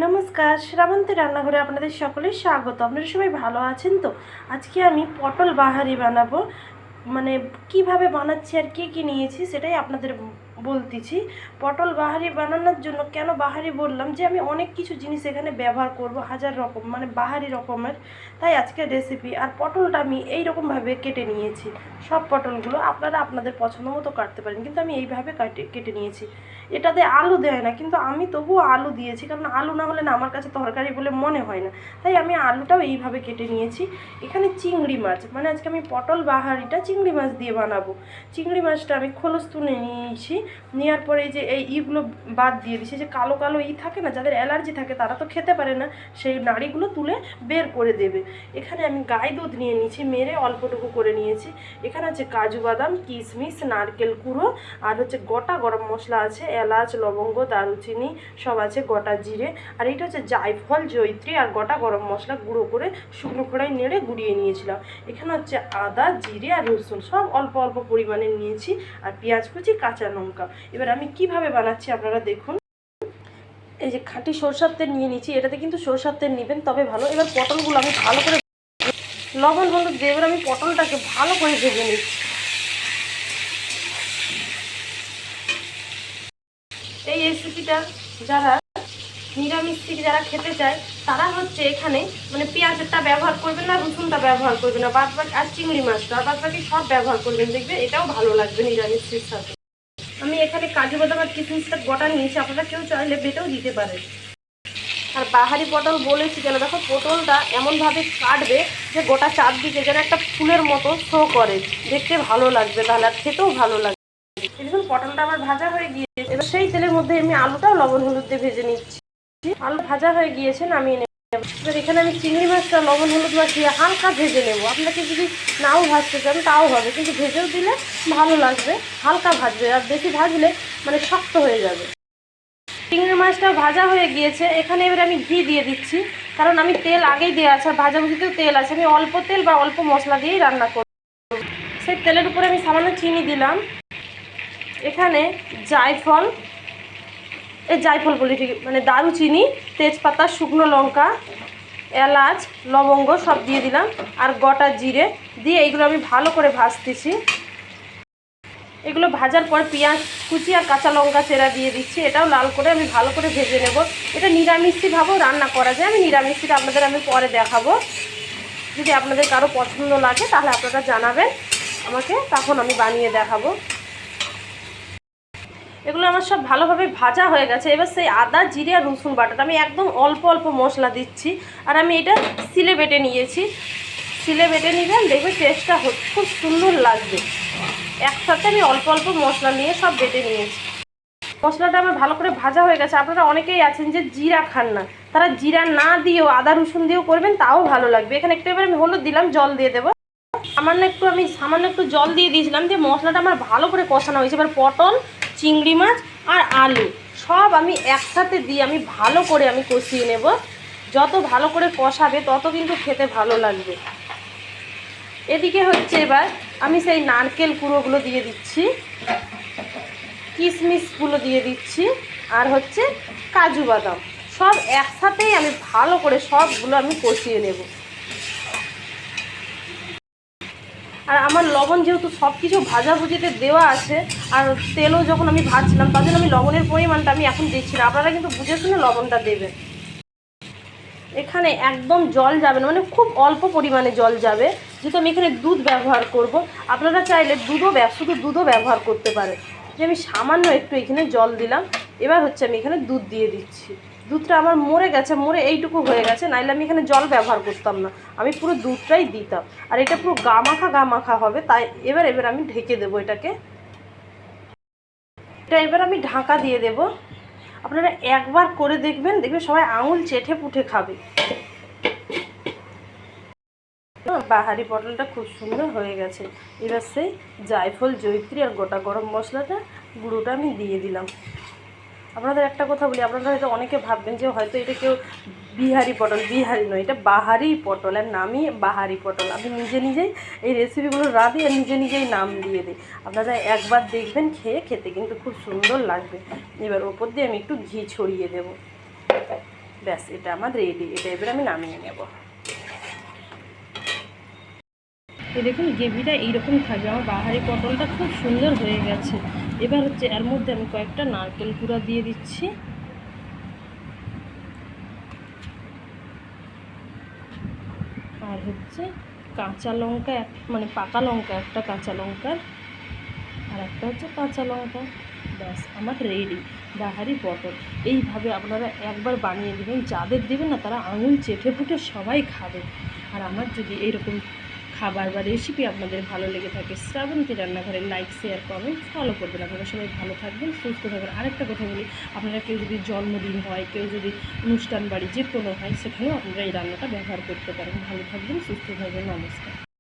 নমস্কার, শ্রাবন্তী রান্নাঘরে আপনাদের সকলের স্বাগত। আপনারা সবাই ভালো আছেন তো? আজকে আমি পটল বাহারি বানাবো। মানে কিভাবে বানাচ্ছি আর কী কী নিয়েছি সেটাই আপনাদের বলতেছি। পটল বাহারি বানানোর জন্য কেন বাহারি বললাম, যে আমি অনেক কিছু জিনিস এখানে ব্যবহার করব, হাজার রকম মানে বাহারি রকমের, তাই আজকের রেসিপি। আর পটলটা আমি এই রকমভাবে কেটে নিয়েছি। সব পটলগুলো আপনারা আপনাদের পছন্দ মতো কাটতে পারেন, কিন্তু আমি এইভাবে কেটে নিয়েছি। এটাতে আলু দেয় না, কিন্তু আমি তবুও আলু দিয়েছি, কারণ আলু না হলে না আমার কাছে তরকারি বলে মনে হয় না, তাই আমি আলুটাও এইভাবে কেটে নিয়েছি। এখানে চিংড়ি মাছ, মানে আজকে আমি পটল বাহারিটা চিংড়ি মাছ দিয়ে বানাবো। চিংড়ি মাছটা আমি খোলস তুলে নিয়েছি, নেওয়ার পরে এই যে ইগুলো বাদ দিয়ে দিয়েছি। যে কালো কালো থাকে না, যাদের অ্যালার্জি থাকে তারা তো খেতে পারে না, সেই নাড়িগুলো তুলে বের করে দেবে। এখানে আমি গাই দুধ নিয়ে নিয়েছি, মেরে অল্পটুকু করে নিয়েছি। এখানে হচ্ছে কাজু বাদাম, কিশমিশ, নারকেল কুড়ো, আর হচ্ছে গোটা গরম মশলা আছে, এলাচ, লবঙ্গ, দারুচিনি সব আছে, গোটা জিরে, আর এইটা হচ্ছে জায়ফল, জয়িত্রী আর গোটা গরম মশলা গুঁড়ো করে শুকনো খোড়ায় নেড়ে গুঁড়িয়ে নিয়েছিলাম। এখানে হচ্ছে আদা, জিরে আর রসুন সব অল্প অল্প পরিমাণে নিয়েছি, আর পেঁয়াজ কুচি, কাঁচা লঙ্কা। এবার আমি কিভাবে বানাচ্ছি আপনারা দেখুন। এই যে খাঁটি সরষের তেল নিয়ে নিচ্ছি, এটাতে কিন্তু সরষের তেল নেবেন তবে ভালো। এবার পটলগুলো আমি ভালো করে লবণ হলুদ দিয়ে এবার আমি পটলটাকে ভালো করে ভেজে নিচ্ছি। এই রেসিপিটা যারা নিরামিষ যারা খেতে চায় তারা হচ্ছে এখানে মানে পেঁয়াজটা ব্যবহার করবেন না, রসুনটা ব্যবহার করবেন না, বাদ বাকি আর চিংড়ি মাছটা আর বাদ বাকি সব ব্যবহার করবেন, দেখবে এটাও ভালো লাগবে নিরামিষের সাথে। আমি এখানে কাজু বাদাম আর কিশমিশটা গোটা নিয়েছি, আপনারা কেউ চাইলে বেটেও দিতে পারেন। আর বাহারি পটল বলেছি কেন, দেখো পটলটা এমনভাবে কাটবে যে গোটা চারদিকে যেন একটা ফুলের মতো শো করে, দেখতে ভালো লাগবে, তাহলে আর খেতেও ভালো লাগবে। দেখুন পটলটা আমার ভাজা হয়ে গিয়েছে, এবার সেই তেলের মধ্যে আমি আলুটাও লবণ হলুদ দিয়ে ভেজে নিচ্ছি। আলু ভাজা হয়ে গিয়েছে, নামিয়ে নেব। এবার এখানে আমি চিংড়ি মাছটা লবণ হলুদ মাখিয়ে হালকা ভেজে নেব। আপনাকে যদি নাও ভাজতে চান তাও হবে, কিন্তু ভেজেও দিলে ভালো লাগবে। হালকা ভাজবে, আর বেশি ভাজলে মানে শক্ত হয়ে যাবে। চিংড়ি মাছটা ভাজা হয়ে গিয়েছে, এখানে এবার আমি ঘি দিয়ে দিচ্ছি, কারণ আমি তেল আগেই দেওয়া আছে, ভাজাভুজিতেও তেল আছে। আমি অল্প তেল বা অল্প মশলা দিয়েই রান্না করব। সেই তেলের উপরে আমি সামান্য চিনি দিলাম। এখানে জায়ফল, জায়ফল বলি ঠিক মানে দারুচিনি, তেজপাতা, শুকনো লঙ্কা, এলাচ, লবঙ্গ সব দিয়ে দিলাম, আর গোটা জিরে দিয়ে এইগুলো আমি ভালো করে ভাজতেছি। এগুলো ভাজার পর পেঁয়াজ কুচি আর কাঁচা লঙ্কা চেরা দিয়ে দিচ্ছি, এটাও লাল করে আমি ভালো করে ভেজে নেব। এটা নিরামিষভাবেও রান্না করা যায়, আমি নিরামিষটা আপনাদের আমি পরে দেখাবো। যদি আপনাদের কারো পছন্দ লাগে তাহলে আপনারা জানাবেন আমাকে, তখন আমি বানিয়ে দেখাবো। এগুলো আমার সব ভালোভাবে ভাজা হয়ে গেছে। এবার সেই আদা, জিরে আর রসুন বাটাটা আমি একদম অল্প অল্প মশলা দিচ্ছি, আর আমি এটা সিলে বেটে নিয়েছি। সিলে বেটে নিবেন, দেখবে টেস্টটা খুব সুন্দর লাগবে। একসাথে আমি অল্প অল্প মশলা নিয়ে সব বেটে নিয়েছি। মশলাটা আমার ভালো করে ভাজা হয়ে গেছে। আপনারা অনেকেই আছেন যে জিরা খান না, তারা জিরা না দিয়েও আদা রসুন দিয়েও করবেন, তাও ভালো লাগবে। এখানে একটু এবার আমি হলুদ দিলাম, জল দিয়ে দেবো। সামান্য একটু জল দিয়ে দিয়েছিলাম, যে মশলাটা আমার ভালো করে কষানো হয়েছে। এবার পটল, চিংড়ি মাছ আর আলু সব আমি একসাথে দিয়ে আমি ভালো করে আমি কষিয়ে নেব। যত ভালো করে কষাবে তত কিন্তু খেতে ভালো লাগবে। এদিকে হচ্ছে এবার আমি সেই নারকেল কুড়োগুলো দিয়ে দিচ্ছি, কিশমিশগুলো দিয়ে দিচ্ছি, আর হচ্ছে কাজু বাদাম সব একসাথেই আমি ভালো করে সবগুলো আমি কষিয়ে নেব। আর আমার লবণ যেহেতু সব কিছু ভাজাভুজিতে দেওয়া আছে, আর তেলও যখন আমি ভাজছিলাম, তার জন্য আমি লবণের পরিমাণটা আমি এখন দিচ্ছি না। আপনারা কিন্তু বুঝে শুনে লবণটা দেবেন। এখানে একদম জল যাবে না, মানে খুব অল্প পরিমাণে জল যাবে, যেহেতু আমি এখানে দুধ ব্যবহার করব। আপনারা চাইলে শুধু দুধও ব্যবহার করতে পারেন। যে আমি সামান্য একটু এখানে জল দিলাম। এবার হচ্ছে আমি এখানে দুধ দিয়ে দিচ্ছি। দুধটা আমার মরে গেছে, মরে এইটুকু হয়ে গেছে, নাইলে আমি এখানে জল ব্যবহার করতাম না, আমি পুরো দুধটাই দিতাম। আর এটা পুরো গা মাখা হবে, তাই এবার আমি ঢেকে দেবো এটাকে। এবার আমি ঢাকা দিয়ে দেব। আপনারা একবার করে দেখবেন, সবাই আঙুল চেটে পুটে খাবে। বাহারি পটলটা খুব সুন্দর হয়ে গেছে। এবার সেই জায়ফল, জয়িত্রী আর গোটা গরম মশলাটা গুঁড়োটা আমি দিয়ে দিলাম। আপনাদের একটা কথা বলি, আপনারা হয়তো অনেকে ভাববেন যে হয়তো এটা কেউ বিহারি পটল, বিহারি নয়, এটা বাহারি পটল, আর নামই বাহারি পটল। আমি নিজেই এই রেসিপিগুলো রাঁধি আর নিজেই নাম দিয়ে দিই। আপনারা একবার দেখবেন, খেতে কিন্তু খুব সুন্দর লাগবে। এবার ওপর দিয়ে আমি একটু ঘি ছড়িয়ে দেব। ব্যাস, এটা আমার রেডি। এটা এবার আমি নামিয়ে নেব। এই দেখুন গ্রেভিটা এইরকম থাকবে। আমার বাহারি পটলটা খুব সুন্দর হয়ে গেছে। এবার হচ্ছে এর মধ্যে আমি কয়েকটা নারকেল কুড়া দিয়ে দিচ্ছি। আর হচ্ছে কাঁচা লঙ্কা, মানে পাকা লঙ্কা একটা, কাঁচা লঙ্কার আর একটা হচ্ছে কাঁচা লঙ্কা। ব্যাস আমার রেডি বাহারি পটল। এইভাবে আপনারা একবার বানিয়ে দেবেন, যাদের দেবেন না তারা আঙুল চেটে ফুটে সবাই খাবে। আর আমার যদি এইরকম খাবার বা রেসিপি আপনাদের ভালো লেগে থাকে, শ্রাবন্তী রান্নাঘরের লাইক, শেয়ার, কমেন্ট, ফলো করবেন। আপনারা সবাই ভালো থাকবেন, সুস্থ থাকবেন। আরেকটা কথা বলি, আপনারা কেউ যদি জন্মদিন হয়, কেউ যদি অনুষ্ঠান বাড়ি যে কোনো হয়, সেখানেও আপনারা এই রান্নাটা ব্যবহার করতে পারেন। ভালো থাকবেন, সুস্থ থাকবেন। নমস্কার।